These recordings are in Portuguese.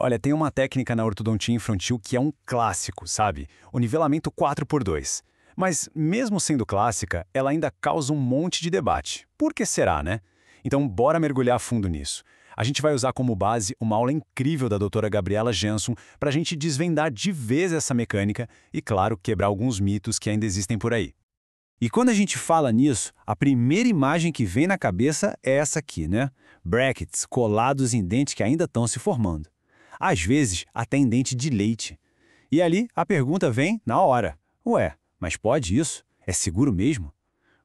Olha, tem uma técnica na ortodontia infantil que é um clássico, sabe? O nivelamento 4x2. Mas, mesmo sendo clássica, ela ainda causa um monte de debate. Por que será, né? Então, bora mergulhar a fundo nisso. A gente vai usar como base uma aula incrível da doutora Gabriela Jansson para a gente desvendar de vez essa mecânica e, claro, quebrar alguns mitos que ainda existem por aí. E quando a gente fala nisso, a primeira imagem que vem na cabeça é essa aqui, né? Brackets colados em dentes que ainda estão se formando. Às vezes, até em dente de leite. E ali, a pergunta vem na hora. Ué, mas pode isso? É seguro mesmo?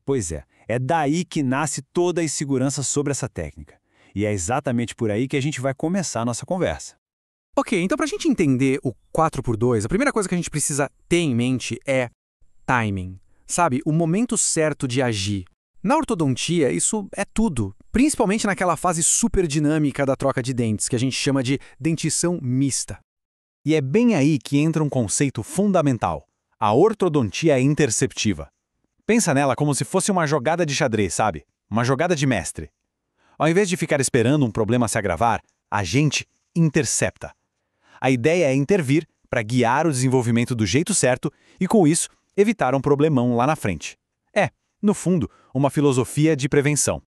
Pois é daí que nasce toda a insegurança sobre essa técnica. E é exatamente por aí que a gente vai começar a nossa conversa. Ok, então para a gente entender o 4x2, a primeira coisa que a gente precisa ter em mente é timing. Sabe, o momento certo de agir. Na ortodontia, isso é tudo, principalmente naquela fase super dinâmica da troca de dentes, que a gente chama de dentição mista. E é bem aí que entra um conceito fundamental. A ortodontia interceptiva. Pensa nela como se fosse uma jogada de xadrez, sabe? Uma jogada de mestre. Ao invés de ficar esperando um problema se agravar, a gente intercepta. A ideia é intervir para guiar o desenvolvimento do jeito certo e, com isso, evitar um problemão lá na frente. É, no fundo, uma filosofia de prevenção.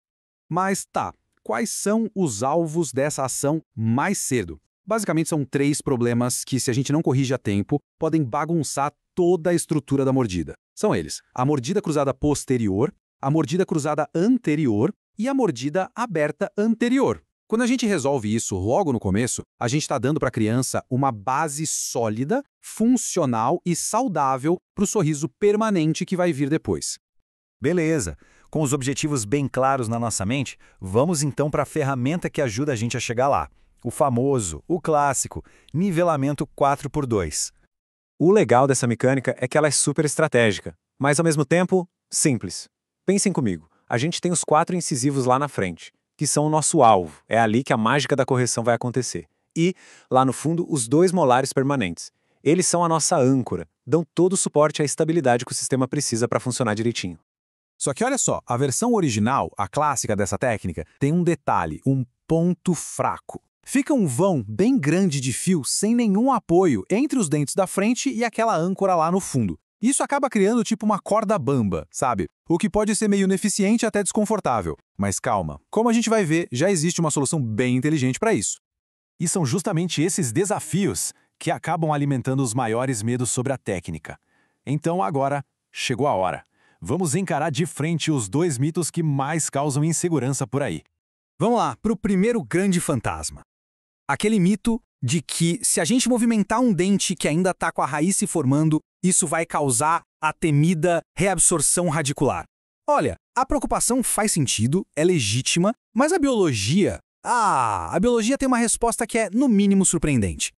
Mas tá, quais são os alvos dessa ação mais cedo? Basicamente são 3 problemas que, se a gente não corrige a tempo, podem bagunçar toda a estrutura da mordida. São eles: a mordida cruzada posterior, a mordida cruzada anterior e a mordida aberta anterior. Quando a gente resolve isso logo no começo, a gente está dando para a criança uma base sólida, funcional e saudável para o sorriso permanente que vai vir depois. Beleza. Com os objetivos bem claros na nossa mente, vamos então para a ferramenta que ajuda a gente a chegar lá. O famoso, o clássico, nivelamento 4x2. O legal dessa mecânica é que ela é super estratégica, mas ao mesmo tempo, simples. Pensem comigo, a gente tem os 4 incisivos lá na frente, que são o nosso alvo, é ali que a mágica da correção vai acontecer. E, lá no fundo, os 2 molares permanentes. Eles são a nossa âncora, dão todo o suporte à estabilidade que o sistema precisa para funcionar direitinho. Só que olha só, a versão original, a clássica dessa técnica, tem um detalhe, um ponto fraco. Fica um vão bem grande de fio sem nenhum apoio entre os dentes da frente e aquela âncora lá no fundo. Isso acaba criando tipo uma corda bamba, sabe? O que pode ser meio ineficiente e até desconfortável. Mas calma, como a gente vai ver, já existe uma solução bem inteligente para isso. E são justamente esses desafios que acabam alimentando os maiores medos sobre a técnica. Então agora, chegou a hora. Vamos encarar de frente os 2 mitos que mais causam insegurança por aí. Vamos lá, para o primeiro grande fantasma. Aquele mito de que se a gente movimentar um dente que ainda está com a raiz se formando, isso vai causar a temida reabsorção radicular. Olha, a preocupação faz sentido, é legítima, mas a biologia tem uma resposta que é, no mínimo, surpreendente.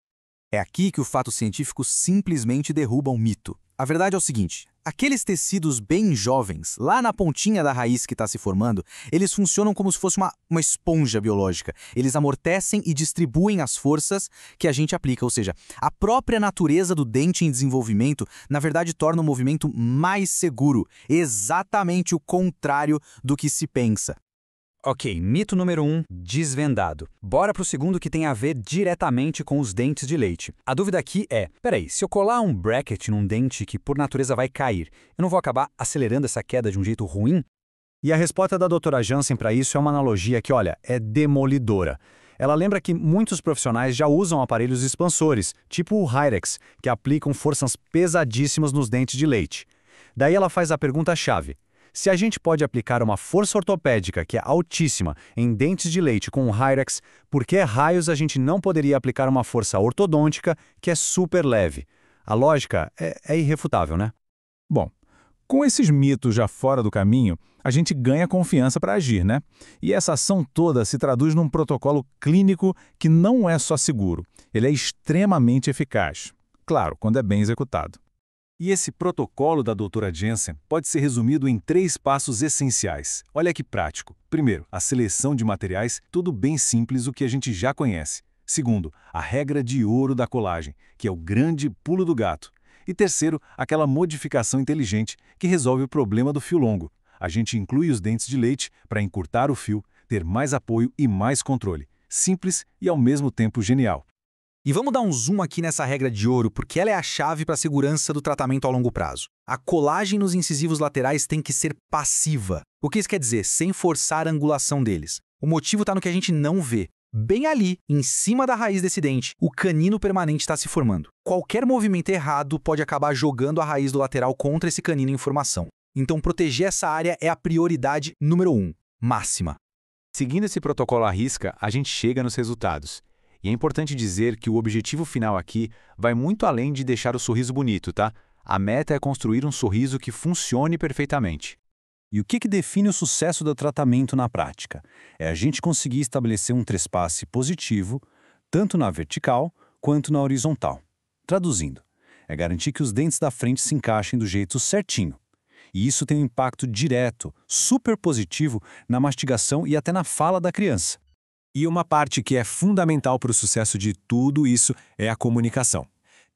É aqui que o fato científico simplesmente derruba um mito. A verdade é o seguinte: aqueles tecidos bem jovens, lá na pontinha da raiz que está se formando, eles funcionam como se fosse uma esponja biológica. Eles amortecem e distribuem as forças que a gente aplica, ou seja, a própria natureza do dente em desenvolvimento, na verdade, torna o movimento mais seguro, exatamente o contrário do que se pensa. Ok, mito número 1, desvendado. Bora pro segundo que tem a ver diretamente com os dentes de leite. A dúvida aqui é, peraí, se eu colar um bracket num dente que por natureza vai cair, eu não vou acabar acelerando essa queda de um jeito ruim? E a resposta da doutora Jansen para isso é uma analogia que, olha, é demolidora. Ela lembra que muitos profissionais já usam aparelhos expansores, tipo o Hyrax, que aplicam forças pesadíssimas nos dentes de leite. Daí ela faz a pergunta-chave. Se a gente pode aplicar uma força ortopédica que é altíssima em dentes de leite com um Hyrax, por que raios a gente não poderia aplicar uma força ortodôntica que é super leve? A lógica é irrefutável, né? Bom, com esses mitos já fora do caminho, a gente ganha confiança para agir, né? E essa ação toda se traduz num protocolo clínico que não é só seguro, ele é extremamente eficaz. Claro, quando é bem executado. E esse protocolo da doutora Jansen pode ser resumido em 3 passos essenciais. Olha que prático. Primeiro, a seleção de materiais, tudo bem simples, o que a gente já conhece. Segundo, a regra de ouro da colagem, que é o grande pulo do gato. E terceiro, aquela modificação inteligente que resolve o problema do fio longo. A gente inclui os dentes de leite para encurtar o fio, ter mais apoio e mais controle. Simples e ao mesmo tempo genial. E vamos dar um zoom aqui nessa regra de ouro, porque ela é a chave para a segurança do tratamento a longo prazo. A colagem nos incisivos laterais tem que ser passiva. O que isso quer dizer? Sem forçar a angulação deles. O motivo está no que a gente não vê. Bem ali, em cima da raiz desse dente, o canino permanente está se formando. Qualquer movimento errado pode acabar jogando a raiz do lateral contra esse canino em formação. Então, proteger essa área é a prioridade número 1, máxima. Seguindo esse protocolo à risca, a gente chega nos resultados. E é importante dizer que o objetivo final aqui vai muito além de deixar o sorriso bonito, tá? A meta é construir um sorriso que funcione perfeitamente. E o que define o sucesso do tratamento na prática? É a gente conseguir estabelecer um trespasse positivo, tanto na vertical quanto na horizontal. Traduzindo, é garantir que os dentes da frente se encaixem do jeito certinho. E isso tem um impacto direto, super positivo, na mastigação e até na fala da criança. E uma parte que é fundamental para o sucesso de tudo isso é a comunicação.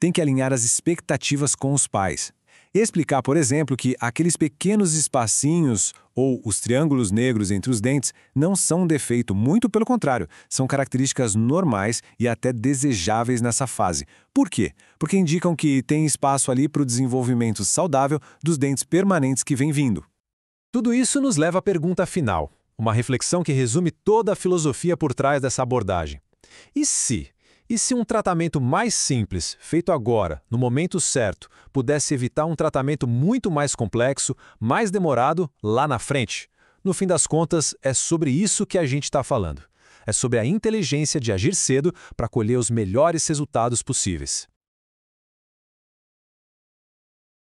Tem que alinhar as expectativas com os pais. Explicar, por exemplo, que aqueles pequenos espacinhos ou os triângulos negros entre os dentes não são um defeito, muito pelo contrário, são características normais e até desejáveis nessa fase. Por quê? Porque indicam que tem espaço ali para o desenvolvimento saudável dos dentes permanentes que vem vindo. Tudo isso nos leva à pergunta final, uma reflexão que resume toda a filosofia por trás dessa abordagem. E se um tratamento mais simples, feito agora, no momento certo, pudesse evitar um tratamento muito mais complexo, mais demorado, lá na frente? No fim das contas, é sobre isso que a gente está falando. É sobre a inteligência de agir cedo para colher os melhores resultados possíveis.